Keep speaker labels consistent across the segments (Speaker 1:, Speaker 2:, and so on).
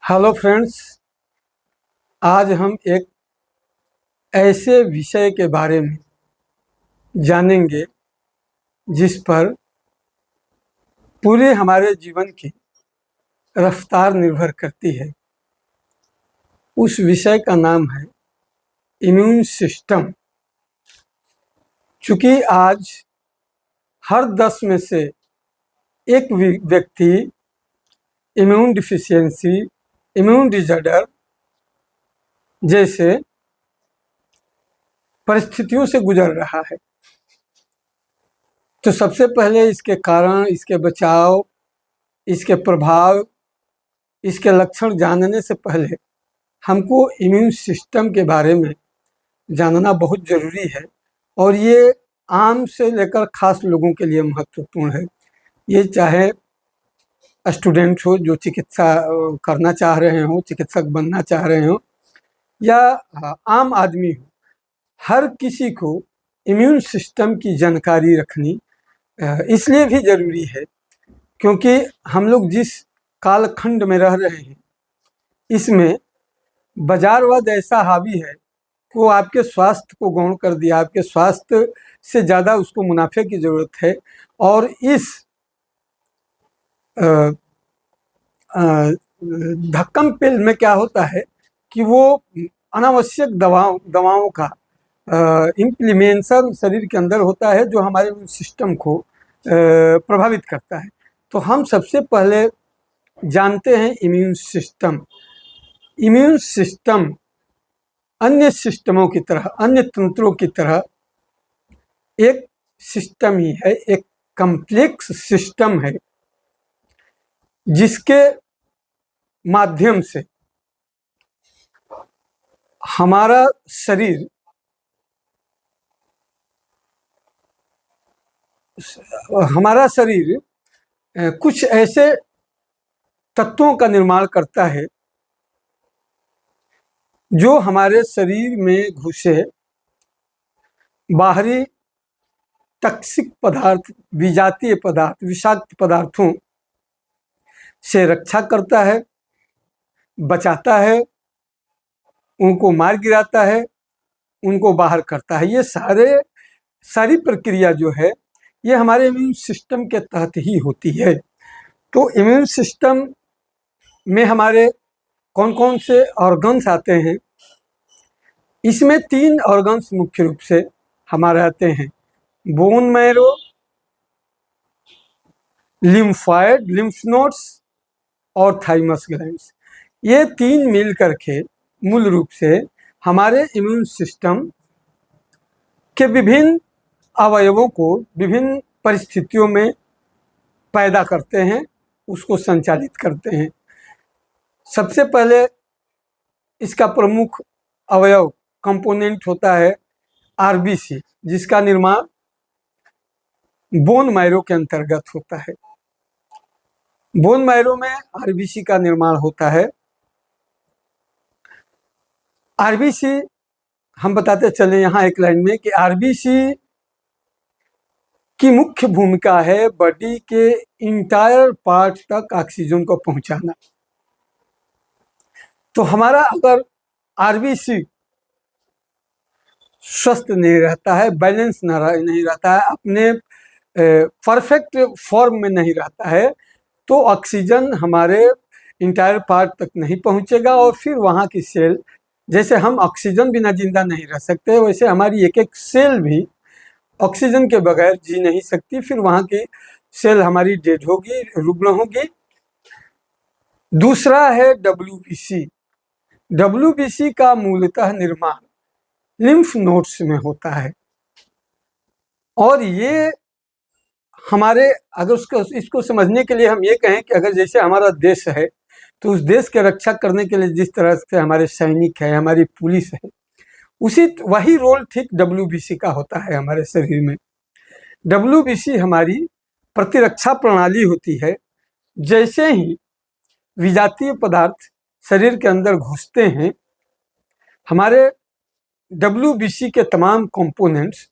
Speaker 1: Hello friends. आज हम एक ऐसे विषय के बारे में जानेंगे जिस पर पूरे हमारे जीवन की रफ्तार निर्भर करती है। उस विषय का नाम है इम्यून सिस्टम। चूँकि आज हर 10 में से एक व्यक्ति इम्यून डिफिशियंसी, इम्यून डिसऑर्डर जैसे परिस्थितियों से गुजर रहा है। तो सबसे पहले इसके कारण, इसके बचाव, इसके प्रभाव, इसके लक्षण जानने से पहले हमको इम्यून सिस्टम के बारे में जानना बहुत ज़रूरी है। और ये आम से लेकर खास लोगों के लिए महत्वपूर्ण है। ये चाहे स्टूडेंट हो जो चिकित्सा करना चाह रहे हो, चिकित्सक बनना चाह रहे हो, या आम आदमी हो, हर किसी को इम्यून सिस्टम की जानकारी रखनी इसलिए भी ज़रूरी है क्योंकि हम लोग जिस कालखंड में रह रहे हैं इसमें बाजारवाद ऐसा हावी है कि वो आपके स्वास्थ्य को गौण कर दिया। आपके स्वास्थ्य से ज़्यादा उसको मुनाफे की ज़रूरत है। और इस धक्कम पेल में क्या होता है कि वो अनावश्यक दवाओं का इम्प्लीमेंशन शरीर के अंदर होता है जो हमारे सिस्टम को प्रभावित करता है। तो हम सबसे पहले जानते हैं इम्यून सिस्टम। इम्यून सिस्टम अन्य सिस्टमों की तरह, अन्य तंत्रों की तरह एक सिस्टम ही है, एक कम्प्लेक्स सिस्टम है जिसके माध्यम से हमारा शरीर कुछ ऐसे तत्वों का निर्माण करता है जो हमारे शरीर में घुसे बाहरी टॉक्सिक पदार्थ, विजातीय पदार्थ, विषाक्त पदार्थों से रक्षा करता है, बचाता है, उनको मार गिराता है, उनको बाहर करता है। ये सारी प्रक्रिया जो है ये हमारे इम्यून सिस्टम के तहत ही होती है। तो इम्यून सिस्टम में हमारे कौन कौन से ऑर्गन्स आते हैं? इसमें 3 ऑर्गन्स मुख्य रूप से हमारे आते हैं: bone marrow, lymphoid, lymph nodes और थाइमस ग्लैंड्स। ये 3 मिल करके मूल रूप से हमारे इम्यून सिस्टम के विभिन्न अवयवों को विभिन्न परिस्थितियों में पैदा करते हैं, उसको संचालित करते हैं। सबसे पहले इसका प्रमुख अवयव कंपोनेंट होता है आरबीसी, जिसका निर्माण बोन मैरो के अंतर्गत होता है। बोन मैरो में आरबीसी का निर्माण होता है। आरबीसी हम बताते चले यहाँ एक लाइन में कि आरबीसी की मुख्य भूमिका है बॉडी के इंटायर पार्ट तक ऑक्सीजन को पहुंचाना। तो हमारा अगर आरबीसी स्वस्थ नहीं रहता है, बैलेंस नहीं रहता है, अपने परफेक्ट फॉर्म में नहीं रहता है, तो ऑक्सीजन हमारे इंटायर पार्ट तक नहीं पहुंचेगा। और फिर वहाँ की सेल, जैसे हम ऑक्सीजन बिना जिंदा नहीं रह सकते, वैसे हमारी एक एक सेल भी ऑक्सीजन के बगैर जी नहीं सकती। फिर वहाँ की सेल हमारी डेड होगी, रुग्ण होगी। दूसरा है डब्ल्यूबीसी। डब्ल्यूबीसी का मूलतः निर्माण लिम्फ नोड्स में होता है। और ये हमारे, अगर इसको समझने के लिए हम ये कहें कि अगर जैसे हमारा देश है तो उस देश के रक्षा करने के लिए जिस तरह से हमारे सैनिक है, हमारी पुलिस है, वही रोल ठीक डब्ल्यूबीसी का होता है हमारे शरीर में। डब्ल्यूबीसी हमारी प्रतिरक्षा प्रणाली होती है। जैसे ही विजातीय पदार्थ शरीर के अंदर घुसते हैं, हमारे डब्ल्यूबीसी के तमाम कंपोनेंट्स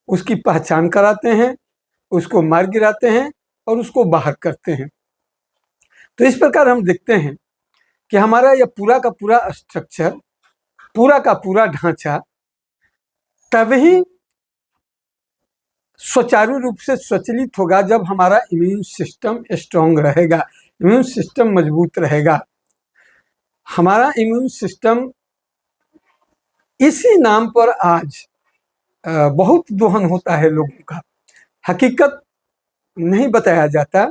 Speaker 1: उसकी पहचान कराते हैं, उसको मार गिराते हैं और उसको बाहर करते हैं। तो इस प्रकार हम देखते हैं कि हमारा यह पूरा का पूरा स्ट्रक्चर, पूरा का पूरा ढांचा तभी सुचारू रूप से स्वचालित होगा जब हमारा इम्यून सिस्टम स्ट्रांग रहेगा, इम्यून सिस्टम मजबूत रहेगा। हमारा इम्यून सिस्टम, इसी नाम पर आज बहुत दोहन होता है लोगों का, हकीकत नहीं बताया जाता।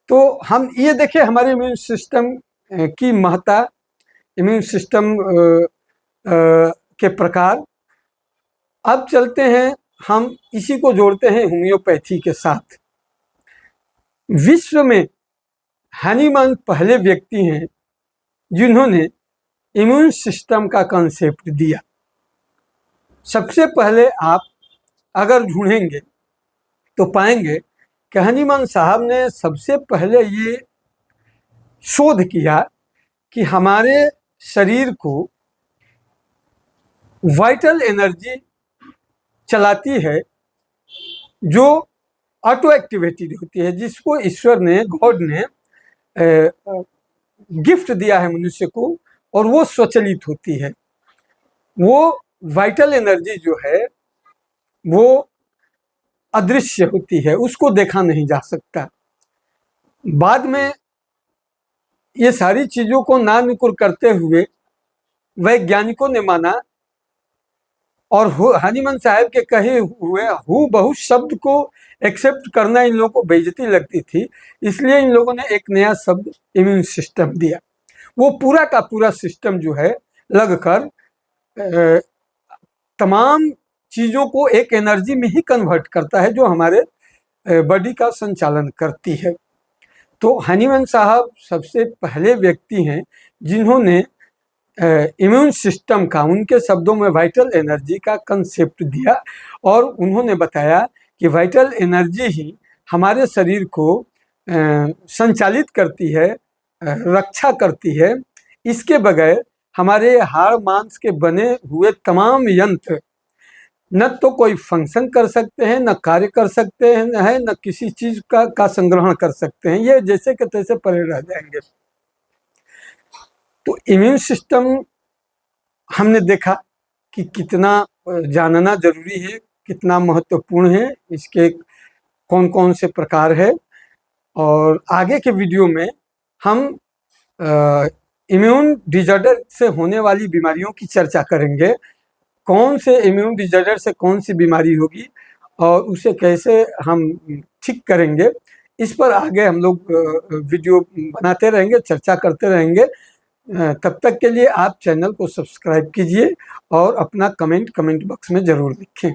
Speaker 1: तो हम ये देखें हमारे इम्यून सिस्टम की महत्ता, इम्यून सिस्टम के प्रकार। अब चलते हैं, हम इसी को जोड़ते हैं होम्योपैथी के साथ। विश्व में हनीमान पहले व्यक्ति हैं जिन्होंने इम्यून सिस्टम का कॉन्सेप्ट दिया। सबसे पहले आप अगर ढूंढेंगे तो पाएंगे कि हनीमान साहब ने सबसे पहले ये शोध किया कि हमारे शरीर को वाइटल एनर्जी चलाती है जो ऑटो एक्टिवेटेड होती है, जिसको ईश्वर ने, गॉड ने गिफ्ट दिया है मनुष्य को, और वो स्वचालित होती है। वो वाइटल एनर्जी जो है वो अदृश्य होती है, उसको देखा नहीं जा सकता। बाद में ये सारी चीजों को नानुकुर करते हुए वैज्ञानिकों ने माना, और हनीमान साहब के कहे हुए हूबहू शब्द को एक्सेप्ट करना इन लोगों को बेइज्जती लगती थी, इसलिए इन लोगों ने एक नया शब्द इम्यून सिस्टम दिया। वो पूरा का पूरा सिस्टम जो है लगकर तमाम चीज़ों को एक एनर्जी में ही कन्वर्ट करता है जो हमारे बॉडी का संचालन करती है। तो हनीमान साहब सबसे पहले व्यक्ति हैं जिन्होंने इम्यून सिस्टम का, उनके शब्दों में वाइटल एनर्जी का कंसेप्ट दिया, और उन्होंने बताया कि वाइटल एनर्जी ही हमारे शरीर को संचालित करती है, रक्षा करती है। इसके बगैर हमारे हाड़ मांस के बने हुए तमाम यंत्र न तो कोई फंक्शन कर सकते हैं, न कार्य कर सकते हैं, न किसी चीज का संग्रहण कर सकते हैं, ये जैसे के तैसे पड़े रह जाएंगे। तो इम्यून सिस्टम हमने देखा कि कितना जानना जरूरी है, कितना महत्वपूर्ण है, इसके कौन कौन से प्रकार है। और आगे के वीडियो में हम इम्यून डिसऑर्डर से होने वाली बीमारियों की चर्चा करेंगे। कौन से इम्यून डिसऑर्डर से कौन सी बीमारी होगी और उसे कैसे हम ठीक करेंगे, इस पर आगे हम लोग वीडियो बनाते रहेंगे, चर्चा करते रहेंगे। तब तक के लिए आप चैनल को सब्सक्राइब कीजिए और अपना कमेंट बॉक्स में ज़रूर लिखें।